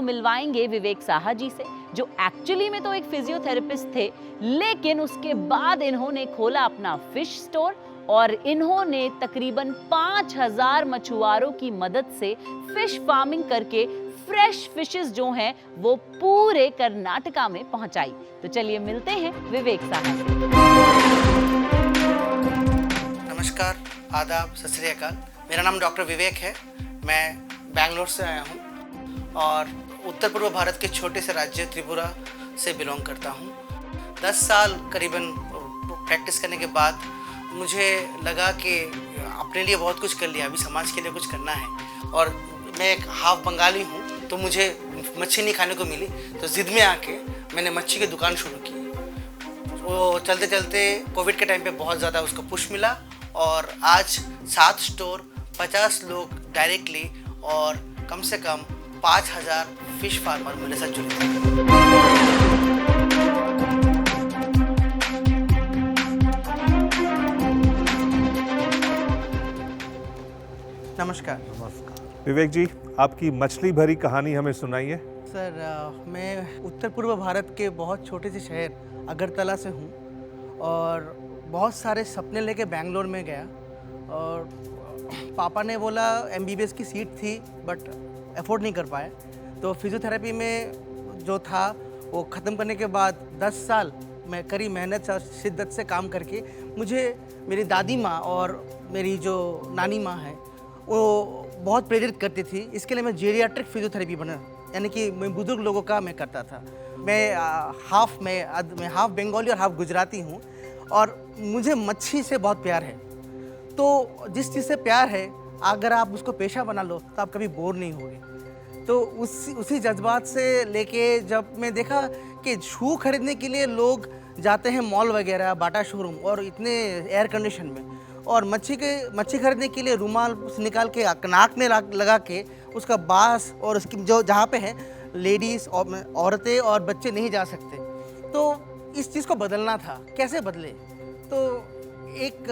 मिलवाएंगे विवेक साहा जी से, जो एक्चुअली में तो एक फिजियोथेरेपिस्ट थे, लेकिन उसके बाद इन्होंने खोला अपना फिश स्टोर और इन्होंने तकरीबन 5000 मछुआरों की मदद से फिश फार्मिंग करके फ्रेश फिशेस जो हैं वो पूरे कर्नाटका में पहुंचाई। तो चलिए मिलते हैं विवेक साहा से। नमस्कार, आदाब, सत श्री अकाल। मेरा नाम डॉक्टर विवेक है। मैं बैंगलोर से आया हूँ और उत्तर पूर्व भारत के छोटे से राज्य त्रिपुरा से बिलोंग करता हूँ। 10 साल करीबन प्रैक्टिस करने के बाद मुझे लगा कि अपने लिए बहुत कुछ कर लिया, अभी समाज के लिए कुछ करना है। और मैं एक हाफ बंगाली हूँ, तो मुझे मच्छी नहीं खाने को मिली, तो ज़िद में आके मैंने मच्छी की दुकान शुरू की। वो चलते चलते कोविड के टाइम पे बहुत ज़्यादा उसको पुश मिला और आज 7 स्टोर, 50 लोग डायरेक्टली और कम से कम 5000 फिश फार्मर मेरे साथ जुड़े थे। नमस्कार। विवेक जी, आपकी मछली भरी कहानी हमें सुनाइए। सर, मैं उत्तर पूर्व भारत के बहुत छोटे से शहर अगरतला से हूँ और बहुत सारे सपने लेके बैंगलोर में गया। और पापा ने बोला MBBS की सीट थी बट अफोर्ड नहीं कर पाए, तो फिजियोथेरेपी में जो था वो ख़त्म करने के बाद 10 साल मैं कड़ी मेहनत और शिद्दत से काम करके मुझे मेरी दादी माँ और मेरी जो नानी माँ है वो बहुत प्रेरित करती थी। इसके लिए मैं जेरियाट्रिक फिजियोथेरेपी बना, यानी कि मैं बुजुर्ग लोगों का मैं करता था। मैं हाफ बंगाली और हाफ गुजराती हूँ और मुझे मच्छी से बहुत प्यार है। तो जिस चीज़ से प्यार है, अगर आप उसको पेशा बना लो तो आप कभी बोर नहीं होगे। तो उसी जज्बात से लेके जब मैं देखा कि शू खरीदने के लिए लोग जाते हैं मॉल वगैरह, बाटा शोरूम, और इतने एयर कंडीशन में, और मच्छी खरीदने के लिए रुमाल निकाल के नाक में लगा के उसका बांस, और उसकी जो जहाँ पे है लेडीज़ और औरतें और बच्चे नहीं जा सकते। तो इस चीज़ को बदलना था, कैसे बदले? तो एक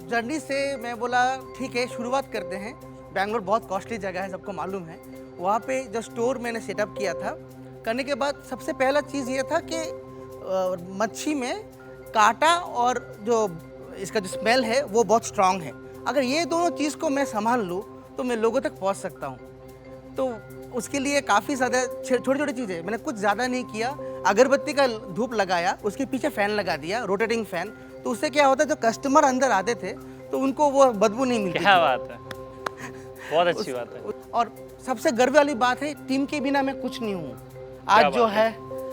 जर्नी से मैं बोला ठीक है, शुरुआत करते हैं। बैंगलोर बहुत कॉस्टली जगह है, सबको मालूम है। वहाँ पे जो स्टोर मैंने सेटअप किया था, करने के बाद सबसे पहला चीज़ ये था कि मच्छी में कांटा और जो इसका जो स्मेल है वो बहुत स्ट्रांग है। अगर ये दोनों चीज़ को मैं संभाल लूँ तो मैं लोगों तक पहुँच सकता हूँ। तो उसके लिए काफ़ी ज़्यादा छोटी छोटी चीज़ें, मैंने कुछ ज़्यादा नहीं किया। अगरबत्ती का धूप लगाया, उसके पीछे फ़ैन लगा दिया, रोटेटिंग फ़ैन। तो उससे क्या होता है, जो कस्टमर अंदर आते थे तो उनको वो बदबू नहीं मिलती। क्या बात है, बहुत अच्छी बात है। और सबसे गर्व वाली बात है, टीम के बिना मैं कुछ नहीं हूँ।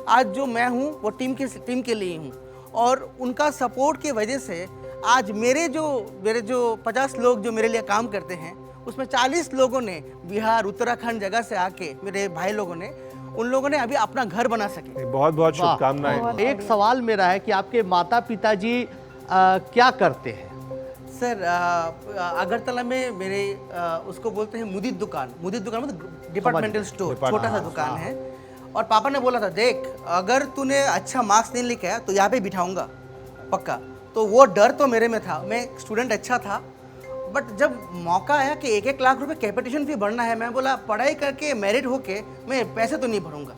आज जो मैं हूँ वो टीम के लिए हूँ, और उनका सपोर्ट की वजह से आज मेरे जो 50 लोग जो मेरे लिए काम करते हैं, उसमें 40 लोगों ने बिहार, उत्तराखंड जगह से आके, मेरे भाई लोगों ने, उन लोगों ने अभी अपना घर बना सके। बहुत बहुत शुभकामनाएं। एक सवाल मेरा है कि आपके माता पिताजी क्या करते हैं? सर, अगरतला में मेरे उसको बोलते हैं मुदित दुकान मतलब डिपार्टमेंटल स्टोर, छोटा सा दुकान है। और पापा ने बोला था, देख अगर तूने अच्छा मार्क्स नहीं लेके आया तो यहाँ पे बिठाऊंगा पक्का। तो वो डर तो मेरे में था, मैं स्टूडेंट अच्छा था, बट जब मौका आया कि 1-1 लाख रुपए कैपिटेशन फी भरना है, मैं बोला पढ़ाई करके मेरिट होके मैं पैसे तो नहीं भरूंगा।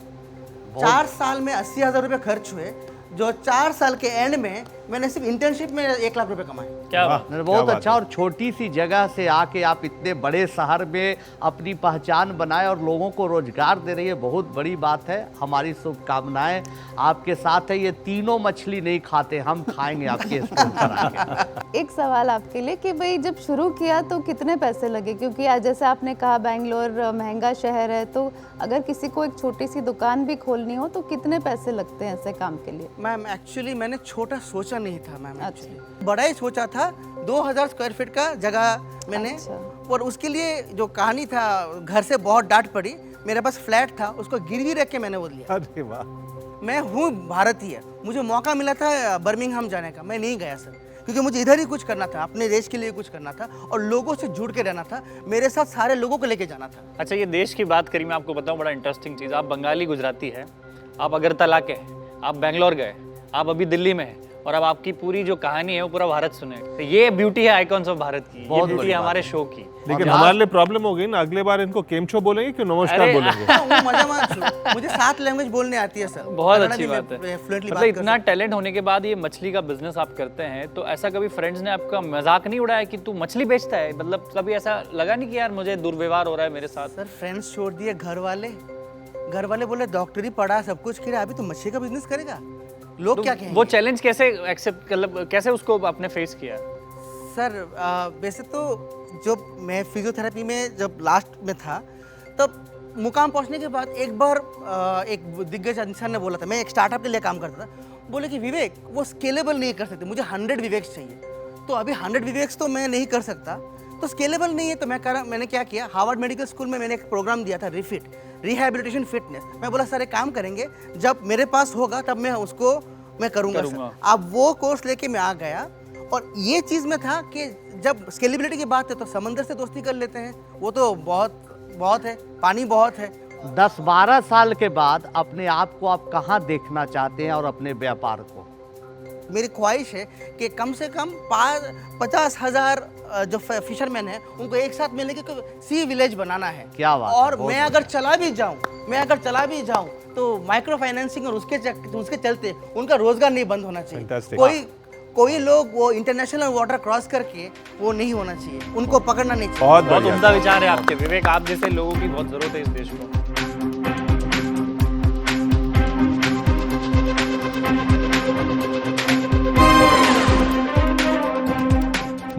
4 साल में 80,000 रुपये खर्च हुए, जो 4 साल के एंड में मैंने सिर्फ इंटर्नशिप में 1 लाख रुपए कमाए। क्या बात, बहुत अच्छा। और छोटी सी जगह से आके आप इतने बड़े शहर में अपनी पहचान बनाए और लोगों को रोजगार दे रही है, बहुत बड़ी बात है। हमारी शुभकामनाएं आपके साथ है। ये तीनों मछली नहीं खाते, हम खाएंगे आपके स्टोर पर आके। एक सवाल आपके लिए कि भाई जब शुरू किया तो कितने पैसे लगे? क्योंकि आज जैसे आपने कहा बैंगलोर महंगा शहर है, तो अगर किसी को एक छोटी सी दुकान भी खोलनी हो तो कितने पैसे लगते हैं ऐसे काम के लिए? मैम एक्चुअली मैंने छोटा सोचा नहीं था मैम, एक्चुअली बड़ा ही सोचा था। 2000 स्क्वायर फीट का जगह मैंने। और उसके लिए जो कहानी था, घर से बहुत डांट पड़ी। मेरे पास फ्लैट था, उसको गिरवी रख के मैंने वो लिया। अरे वाह। मैं हूँ भारतीय, मुझे मौका मिला था बर्मिंघम जाने का, मैं नहीं गया सर, क्योंकि मुझे इधर ही कुछ करना था, अपने देश के लिए कुछ करना था और लोगों से जुड़ के रहना था, मेरे साथ सारे लोगों को लेके जाना था। अच्छा, ये देश की बात करी, मैं आपको बताऊं बड़ा इंटरेस्टिंग चीज़। आप बंगाली गुजराती है, आप अगरतला के हैं, आप बेंगलोर गए, आप अभी दिल्ली में हैं, और अब आपकी पूरी जो कहानी है वो पूरा भारत सुने। तो ये ब्यूटी है आइकॉन्स ऑफ भारत की, ये बहुत ब्यूटी बड़ी है बात हमारे है। शो की। लेकिन हमारे लिए प्रॉब्लम हो गई ना, अगले बार इनको केमचो बोलेंगे कि नमस्कार अरे, बोलेंगे? वो मजा मत लो। मुझे 7 लैंग्वेज बोलने आती है सर। बहुत कन्नड़ा अच्छी भी मैं बात है। fluently मतलब बात कर इतना टैलेंट होने के बाद ये मछली का बिजनेस आप करते हैं, तो ऐसा कभी फ्रेंड्स ने आपका मजाक नहीं उड़ाया कि तू मछली बेचता है? मतलब कभी ऐसा लगा नहीं कि यार मुझे दुर्व्यवहार हो रहा है मेरे साथ? सर फ्रेंड्स छोड़ दिए, घर वाले बोले डॉक्टरी पढ़ा, सब कुछ किया, अभी तो मछली का बिजनेस करेगा, लोग क्या कहेंगे? वो चैलेंज कैसे एक्सेप्ट, मतलब कैसे उसको आपने फेस किया? सर वैसे तो जब मैं फिजियोथेरेपी में जब लास्ट में था, तब मुकाम पहुंचने के बाद एक बार एक दिग्गज इंसान ने बोला था, मैं एक स्टार्टअप के लिए काम करता था, बोले कि विवेक वो स्केलेबल नहीं कर सकते, मुझे 100 विवेक्स चाहिए। तो अभी 100 विवेक्स तो मैं नहीं कर सकता, तो स्केलेबल नहीं है। तो मैंने क्या किया, हार्वर्ड मेडिकल स्कूल में मैंने एक प्रोग्राम दिया था, रिफिट, रिहैबिलिटेशन फिटनेस। मैं बोला सर एक काम करेंगे, जब मेरे पास होगा तब मैं उसको मैं करूँगा सर। अब वो कोर्स लेके मैं आ गया, और ये चीज़ में था कि जब स्केलेबिलिटी की बात है तो समंदर से दोस्ती कर लेते हैं, वो तो बहुत है, पानी बहुत है। 10-12 साल के बाद अपने आप को आप कहाँ देखना चाहते हैं और अपने व्यापार को? मेरी ख्वाहिश है कि कम से कम 50,000 जो फिशरमैन हैं उनको एक साथ मिलने के सी विलेज बनाना है। क्या बात है, और बहुत मैं अगर चला भी जाऊं तो माइक्रो फाइनेंसिंग और उसके चलते उनका रोजगार नहीं बंद होना चाहिए। Fantastic. कोई लोग वो इंटरनेशनल वाटर क्रॉस करके वो नहीं होना चाहिए, उनको पकड़ना नहीं चाहिए। बहुत बहुत बढ़िया। उम्दा विचार है आपके विवेक, आप जैसे लोगों की बहुत जरूरत है इस देश को।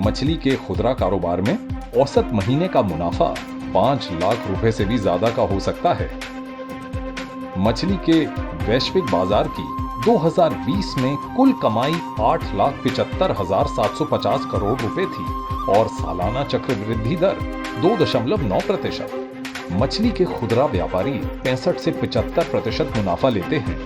मछली के खुदरा कारोबार में औसत महीने का मुनाफा 5 लाख रुपए से भी ज्यादा का हो सकता है। मछली के वैश्विक बाजार की 2020 में कुल कमाई 8,75,750 करोड़ रुपए थी और सालाना चक्रवृद्धि दर 2.9%। मछली के खुदरा व्यापारी 65 से 75% मुनाफा लेते हैं।